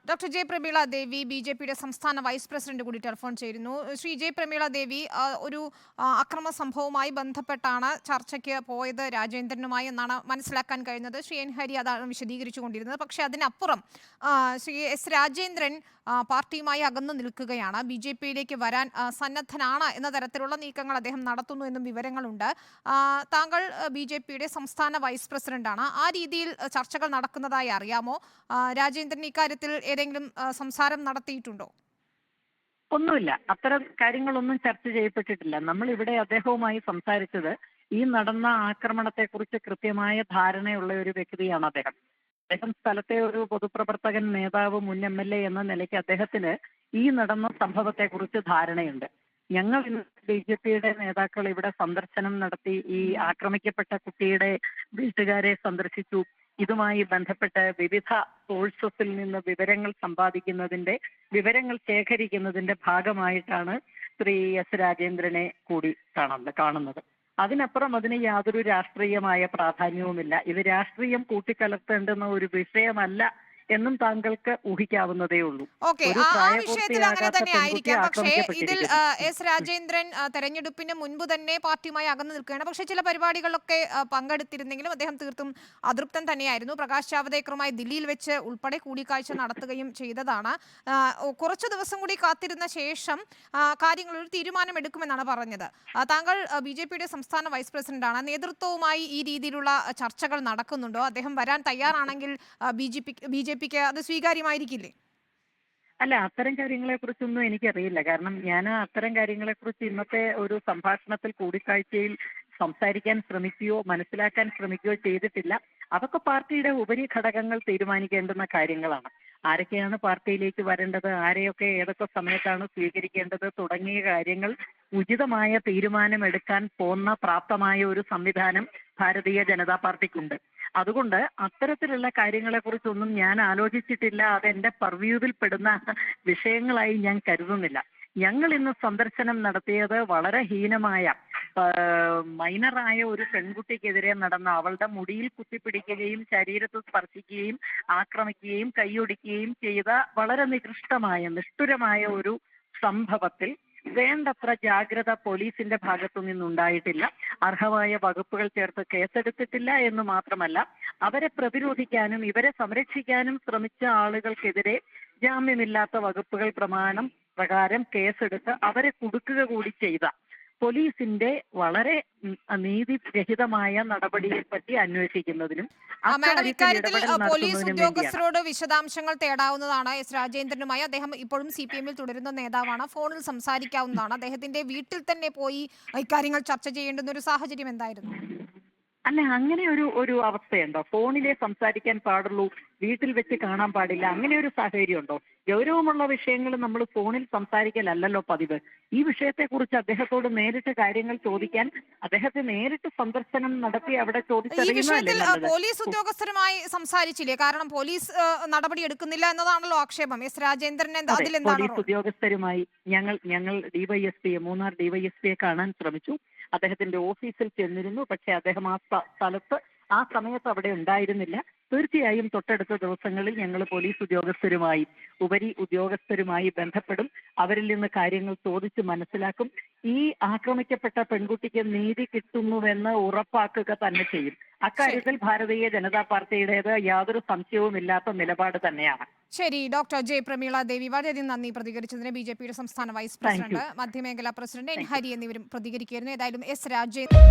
Doctor J Prameela ദേവി ബി.ജെ.പിയുടെ സംസ്ഥാന vice president കൂടി telephone ചേരുന്നു. ശ്രീ ജെ പ്രമീള ദേവി, ഒരു അക്രമ സംഭവവുമായി ബന്ധപ്പെട്ടാണ് ചർച്ചയ്ക്ക് പോയത് രാജേന്ദ്രനുമായി എന്നാണ് മനസ്സിലാക്കാൻ കഴിയുന്നത്. ശ്രീ എൻ ഹരി അതാണ് വിശദീകരിച്ചു കൊണ്ടിരുന്നത്. പക്ഷേ അതിനപ്പുറം ശ്രീ എസ് രാജേന്ദ്രൻ പാർട്ടിയുമായി അകന്നു നിൽക്കുകയാണ്. ബി.ജെ.പിയിലേക്ക് വരാൻ സന്നദ്ധനാണ് എന്ന തരത്തിലുള്ള നീക്കങ്ങൾ അദ്ദേഹം നടത്തുന്നു എന്നും വിവരങ്ങളുണ്ട്. താങ്കൾ ബി.ജെ.പിയുടെ സംസ്ഥാന വൈസ് പ്രസിഡന്റാണ്. ആ രീതിയിൽ ചർച്ചകൾ നടക്കുന്നതായി അറിയാമോ? രാജേന്ദ്രൻ ഇക്കാര്യത്തിൽ ഏതെങ്കിലും സംസാരം നടത്തിയിട്ടുണ്ടോ? ഒന്നുമില്ല. അത്തരം കാര്യങ്ങളൊന്നും ചർച്ച ചെയ്യപ്പെട്ടിട്ടില്ല. നമ്മൾ ഇവിടെ അദ്ദേഹവുമായി സംസാരിച്ചത് ഈ നടന്ന ആക്രമണത്തെക്കുറിച്ച് കൃത്യമായ ധാരണയുള്ള ഒരു വ്യക്തിയാണ് അദ്ദേഹം. അദ്ദേഹം സ്ഥലത്തെ ഒരു പൊതുപ്രവർത്തകൻ, നേതാവ്, മുൻ MLA എന്ന നിലയ്ക്ക് അദ്ദേഹത്തിന് ഈ നടന്ന സംഭവത്തെക്കുറിച്ച് ധാരണയുണ്ട്. ഞങ്ങൾ ഇന്ന് BJP-യുടെ നേതാക്കൾ ഇവിടെ സന്ദർശനം നടത്തി ഈ ആക്രമിക്കപ്പെട്ട കുട്ടിയുടെ വീട്ടുകാരെ സന്ദർശിച്ചു. ഇതുമായി ബന്ധപ്പെട്ട് വിവിധ സോഴ്സസിൽ നിന്ന് വിവരങ്ങൾ ശേഖരിക്കുന്നതിന്റെ ഭാഗമായിട്ടാണ് ശ്രീ എസ് രാജേന്ദ്രനെ കൂടി കാണുന്നത്. അതിനപ്പുറം അതിന് യാതൊരു രാഷ്ട്രീയമായ പ്രാധാന്യവുമില്ല. ഇത് രാഷ്ട്രീയം കൂട്ടിക്കലർത്തേണ്ടുന്ന ഒരു വിഷയമല്ല എന്നും താങ്കൾക്ക് ഊഹിക്കാവുന്നതേ ഉള്ളൂ. വിഷയത്തിൽ അങ്ങനെ തന്നെ ആയിരിക്കാം. പക്ഷേ ഇതിൽ എസ് രാജേന്ദ്രൻ തെരഞ്ഞെടുപ്പിന് മുൻപ് തന്നെ പാർട്ടിയുമായി അകന്നു നിൽക്കുകയാണ്. പക്ഷേ ചില പരിപാടികളിലൊക്കെ പങ്കെടുത്തിരുന്നെങ്കിലും അദ്ദേഹം തീർത്തും അതൃപ്തൻ തന്നെയായിരുന്നു. പ്രകാശ് ജാവദേക്കറുമായി ദില്ലിയിൽ വെച്ച് ഉൾപ്പെടെ കൂടിക്കാഴ്ച നടത്തുകയും ചെയ്തതാണ്. കുറച്ചു ദിവസം കൂടി കാത്തിരുന്ന ശേഷം കാര്യങ്ങളൊരു തീരുമാനമെടുക്കുമെന്നാണ് പറഞ്ഞത്. താങ്കൾ BJP-യുടെ സംസ്ഥാന വൈസ് പ്രസിഡന്റാണ്. നേതൃത്വവുമായി ഈ രീതിയിലുള്ള ചർച്ചകൾ നടക്കുന്നുണ്ടോ? അദ്ദേഹം വരാൻ തയ്യാറാണെങ്കിൽ BJP-ക്ക് അത് സ്വീകാര്യമായിരിക്കില്ലേ? അല്ല, അത്തരം കാര്യങ്ങളെക്കുറിച്ചൊന്നും എനിക്കറിയില്ല. കാരണം ഞാൻ അത്തരം കാര്യങ്ങളെക്കുറിച്ച് ഇന്നത്തെ ഒരു സംഭാഷണത്തിൽ, കൂടിക്കാഴ്ചയിൽ സംസാരിക്കാൻ ശ്രമിക്കുകയോ മനസ്സിലാക്കാൻ ശ്രമിക്കുകയോ ചെയ്തിട്ടില്ല. അതൊക്കെ പാർട്ടിയുടെ ഉപരിഘടകങ്ങൾ തീരുമാനിക്കേണ്ടുന്ന കാര്യങ്ങളാണ്. ആരൊക്കെയാണ് പാർട്ടിയിലേക്ക് വരേണ്ടത്, ആരെയൊക്കെ ഏതൊക്കെ സമയത്താണ് സ്വീകരിക്കേണ്ടത് തുടങ്ങിയ കാര്യങ്ങൾ ഉചിതമായ തീരുമാനമെടുക്കാൻ പോന്ന പ്രാപ്തമായ ഒരു സംവിധാനം ഭാരതീയ ജനതാ പാർട്ടിക്കുണ്ട്. അതുകൊണ്ട് അത്തരത്തിലുള്ള കാര്യങ്ങളെക്കുറിച്ചൊന്നും ഞാൻ ആലോചിച്ചിട്ടില്ല. അതെന്റെ പർവ്യൂവിൽ പെടുന്ന വിഷയങ്ങളായി ഞാൻ കരുതുന്നില്ല. ഞങ്ങൾ ഇന്ന് സന്ദർശനം നടത്തിയത് വളരെ ഹീനമായ മൈനറായ ഒരു പെൺകുട്ടിക്കെതിരെ നടന്ന, അവളുടെ മുടിയിൽ കുത്തിപ്പിടിക്കുകയും ശരീരത്തിൽ സ്പർശിക്കുകയും ആക്രമിക്കുകയും കൈയൊടിക്കുകയും ചെയ്ത വളരെ നിഷ്ഠുരമായ ഒരു സംഭവത്തിൽ വേണ്ടത്ര ജാഗ്രത പോലീസിന്റെ ഭാഗത്തു നിന്നുണ്ടായിട്ടില്ല. അർഹമായ വകുപ്പുകൾ ചേർത്ത് കേസെടുത്തിട്ടില്ല എന്ന് മാത്രമല്ല, അവരെ പ്രതിരോധിക്കാനും ഇവരെ സംരക്ഷിക്കാനും ശ്രമിച്ച ആളുകൾക്കെതിരെ ജാമ്യമില്ലാത്ത വകുപ്പുകൾ പ്രകാരം കേസെടുത്ത് അവരെ കുടുക്കുക കൂടി ചെയ്ത പോലീസിന്റെ വളരെ നീതിരഹിതമായ നടപടിയെ പറ്റി അന്വേഷിക്കുന്നതിനും പോലീസ് ഉദ്യോഗസ്ഥരോട് വിശദാംശങ്ങൾ തേടാവുന്നതാണ്. എസ് രാജേന്ദ്രനുമായി അദ്ദേഹം ഇപ്പോഴും CPM-ൽ തുടരുന്ന നേതാവാണ്. ഫോണിൽ സംസാരിക്കാവുന്നതാണ്. അദ്ദേഹത്തിന്റെ വീട്ടിൽ തന്നെ പോയി ഇക്കാര്യങ്ങൾ ചർച്ച ചെയ്യേണ്ടുന്ന ഒരു സാഹചര്യം എന്തായിരുന്നു? അല്ല, അങ്ങനെ ഒരു അവസ്ഥയുണ്ടോ? ഫോണിലേ സംസാരിക്കാൻ പാടുള്ളൂ, വീട്ടിൽ വെച്ച് കാണാൻ പാടില്ല, അങ്ങനെ ഒരു സാഹചര്യം ഉണ്ടോ? ഗൗരവമുള്ള വിഷയങ്ങൾ നമ്മൾ ഫോണിൽ സംസാരിക്കലല്ലോ പതിവ്. ഈ വിഷയത്തെക്കുറിച്ച് അദ്ദേഹത്തോട് നേരിട്ട് കാര്യങ്ങൾ ചോദിക്കാൻ, അദ്ദേഹത്തെ നേരിട്ട് സന്ദർശനം നടത്തി അവിടെ ചോദിച്ചറിയുന്നതല്ലേ. പോലീസ് ഉദ്യോഗസ്ഥരുമായി സംസാരിച്ചില്ലേ? കാരണം പോലീസ് നടപടി എടുക്കുന്നില്ല എന്നതാണല്ലോ ആക്ഷേപം. എസ് രാജേന്ദ്രൻ പോലീസ് ഉദ്യോഗസ്ഥരുമായി ഞങ്ങൾ DYSP, മൂന്നാർ DYSP-യെ കാണാൻ ശ്രമിച്ചു. അദ്ദേഹത്തിന്റെ ഓഫീസിൽ ചെന്നിരുന്നു. പക്ഷെ അദ്ദേഹം ആ സമയത്ത് അവിടെ ഉണ്ടായിരുന്നില്ല. തീർച്ചയായും തൊട്ടടുത്ത ദിവസങ്ങളിൽ ഞങ്ങൾ പോലീസ് ഉപരി ഉദ്യോഗസ്ഥരുമായി ബന്ധപ്പെടും. അവരിൽ നിന്ന് കാര്യങ്ങൾ ചോദിച്ച് മനസ്സിലാക്കും. ഈ ആക്രമിക്കപ്പെട്ട പെൺകുട്ടിക്ക് നീതി കിട്ടുന്നുവെന്ന് ഉറപ്പാക്കുക തന്നെ ചെയ്യും. അക്കാര്യത്തിൽ ഭാരതീയ ജനതാ പാർട്ടിയുടേത് യാതൊരു സംശയവുമില്ലാത്ത നിലപാട് തന്നെയാണ്. ശരി, ഡോക്ടർ ജെ പ്രമീള ദേവി, വളരെയധികം നന്ദി പ്രതികരിച്ചതിന്. BJP-യുടെ സംസ്ഥാന വൈസ് പ്രസിഡന്റ്, മധ്യമേഖലാ പ്രസിഡന്റ് എൻ ഹരി എന്നിവരും പ്രതികരിക്കുകയായിരുന്നു. ഏതായാലും എസ് രാജേന്ദ്രൻ